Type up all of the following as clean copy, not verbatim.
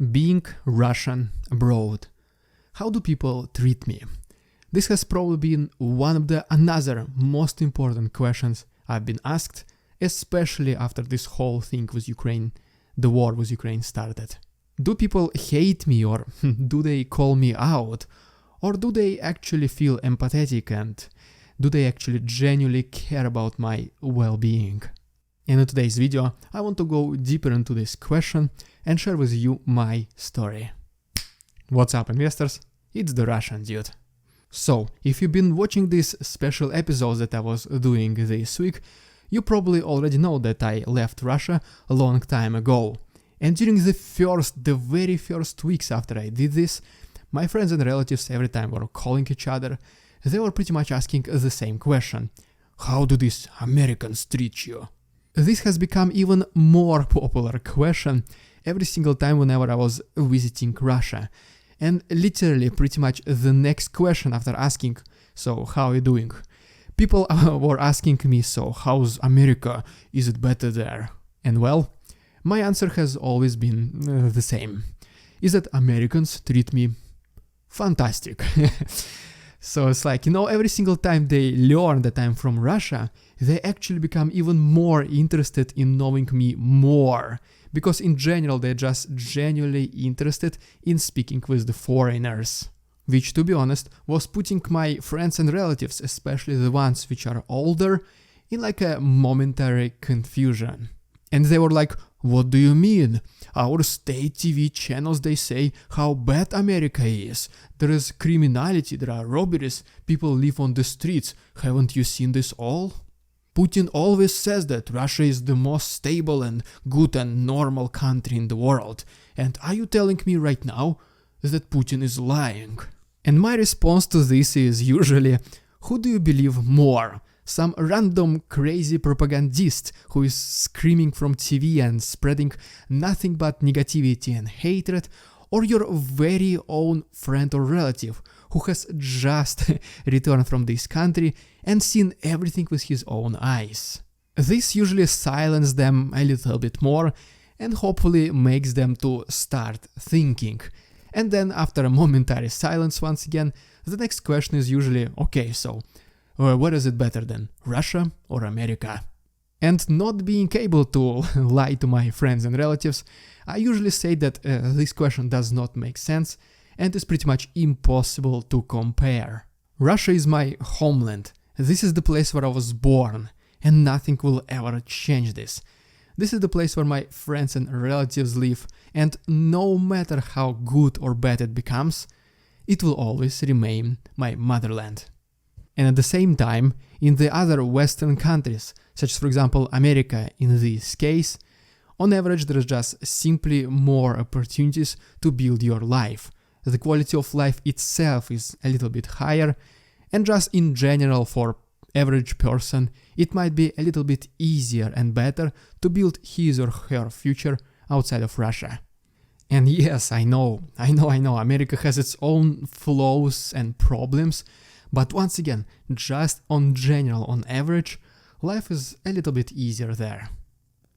Being Russian abroad. How do people treat me? This has probably been one of the another most important questions I've been asked, especially after this whole thing with Ukraine, the war with Ukraine started. Do people hate me, or do they call me out? Or do they actually feel empathetic, and do they actually genuinely care about my well-being? In today's video, I want to go deeper into this question and share with you my story. What's up, investors? It's the Russian dude. So, if you've been watching these special episodes that I was doing this week, you probably already know that I left Russia a long time ago. And during the very first weeks after I did this, my friends and relatives every time were calling each other, they were pretty much asking the same question. How do these Americans treat you? This has become even more popular question every single time whenever I was visiting Russia. And literally pretty much the next question after asking, so how are you doing? People were asking me, so how's America? Is it better there? And well, my answer has always been the same. Is that Americans treat me fantastic. So it's like, every single time they learn that I'm from Russia, they actually become even more interested in knowing me more. Because in general, they're just genuinely interested in speaking with the foreigners. Which, to be honest, was putting my friends and relatives, especially the ones which are older, in like a momentary confusion. And they were like, what do you mean? Our state TV channels, they say how bad America is. There is criminality, there are robberies, people live on the streets. Haven't you seen this all? Putin always says that Russia is the most stable and good and normal country in the world. And are you telling me right now that Putin is lying? And my response to this is usually, who do you believe more? Some random crazy propagandist who is screaming from TV and spreading nothing but negativity and hatred, or your very own friend or relative who has just returned from this country and seen everything with his own eyes. This usually silences them a little bit more and hopefully makes them to start thinking. And then after a momentary silence once again, the next question is usually, okay, so what is it better than, Russia or America? And not being able to lie to my friends and relatives, I usually say that this question does not make sense and is pretty much impossible to compare. Russia is my homeland. This is the place where I was born, and nothing will ever change this. This is the place where my friends and relatives live, and no matter how good or bad it becomes, it will always remain my motherland. And at the same time, in the other Western countries, such as for example America in this case, on average there is just simply more opportunities to build your life. The quality of life itself is a little bit higher, and just in general for average person, it might be a little bit easier and better to build his or her future outside of Russia. And yes, I know, America has its own flaws and problems, but once again, just on general, on average, life is a little bit easier there.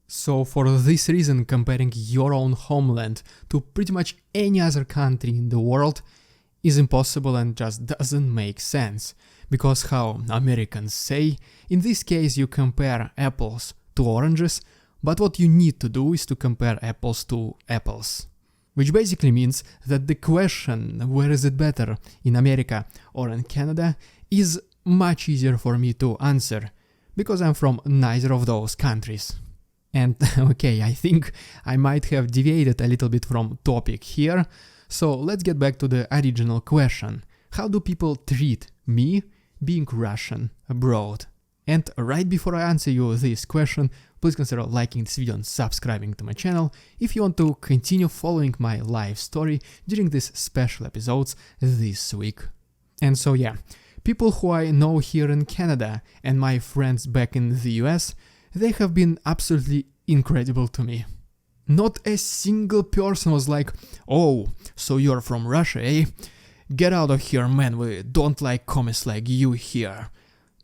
So for this reason, comparing your own homeland to pretty much any other country in the world is impossible and just doesn't make sense. Because how Americans say, in this case you compare apples to oranges, but what you need to do is to compare apples to apples. Which basically means that the question, where is it better, in America or in Canada, is much easier for me to answer, because I'm from neither of those countries. And okay, I think I might have deviated a little bit from topic here, so let's get back to the original question. How do people treat me being Russian abroad? And right before I answer you this question, please consider liking this video and subscribing to my channel if you want to continue following my life story during these special episodes this week. And so yeah, people who I know here in Canada and my friends back in the US, they have been absolutely incredible to me. Not a single person was like, oh, so you're from Russia, eh? Get out of here, man, we don't like commies like you here.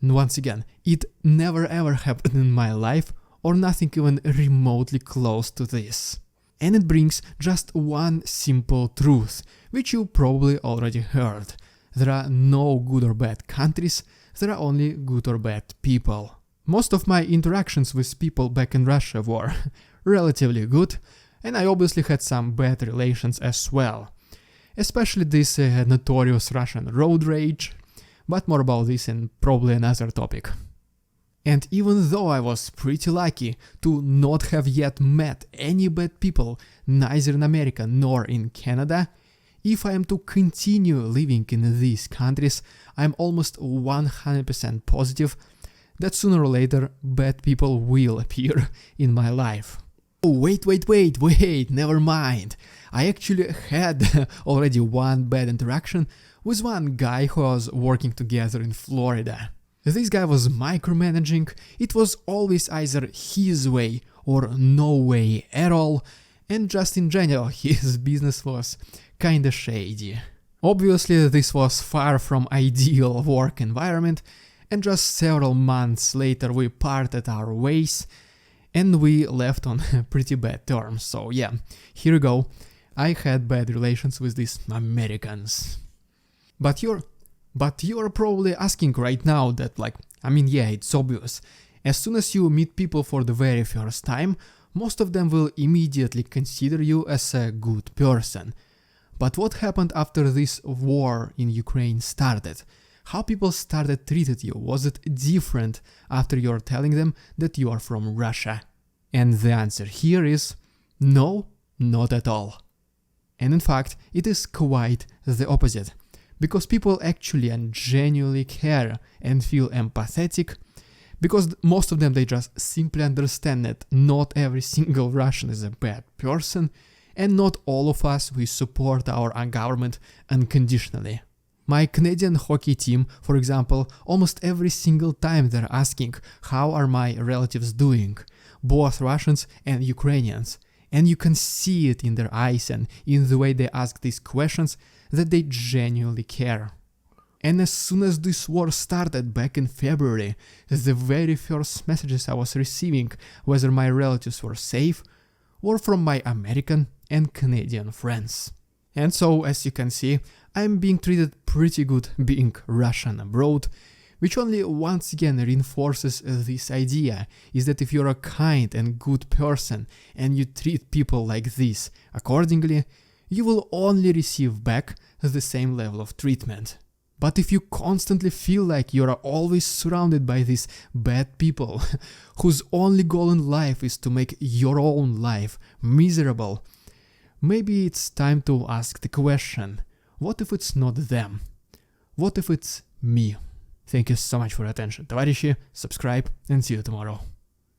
And once again, it never ever happened in my life, or nothing even remotely close to this. And it brings just one simple truth, which you probably already heard. There are no good or bad countries, there are only good or bad people. Most of my interactions with people back in Russia were relatively good, and I obviously had some bad relations as well. Especially this notorious Russian road rage, but more about this in probably another topic. And even though I was pretty lucky to not have yet met any bad people, neither in America nor in Canada, if I am to continue living in these countries, I am almost 100% positive that sooner or later bad people will appear in my life. Oh, wait, never mind. I actually had already one bad interaction with one guy who was working together in Florida. This guy was micromanaging, it was always either his way or no way at all, and just in general his business was kinda shady. Obviously this was far from ideal work environment, and just several months later we parted our ways and we left on pretty bad terms. So yeah, here you go, I had bad relations with these Americans. But you're probably asking right now that yeah, it's obvious. As soon as you meet people for the very first time, most of them will immediately consider you as a good person. But what happened after this war in Ukraine started? How people started treated you? Was it different after you're telling them that you are from Russia? And the answer here is no, not at all. And in fact, it is quite the opposite. Because people actually and genuinely care and feel empathetic, because most of them, they just simply understand that not every single Russian is a bad person, and not all of us, we support our government unconditionally. My Canadian hockey team, for example, almost every single time they're asking how are my relatives doing, both Russians and Ukrainians. And you can see it in their eyes and in the way they ask these questions that they genuinely care. And as soon as this war started back in February, the very first messages I was receiving, whether my relatives were safe, were from my American and Canadian friends. And so, as you can see, I'm being treated pretty good being Russian abroad, which only once again reinforces this idea, is that if you're a kind and good person and you treat people like this accordingly, you will only receive back the same level of treatment. But if you constantly feel like you're always surrounded by these bad people, whose only goal in life is to make your own life miserable, maybe it's time to ask the question, what if it's not them? What if it's me? Thank you so much for your attention, товарищи, subscribe and see you tomorrow.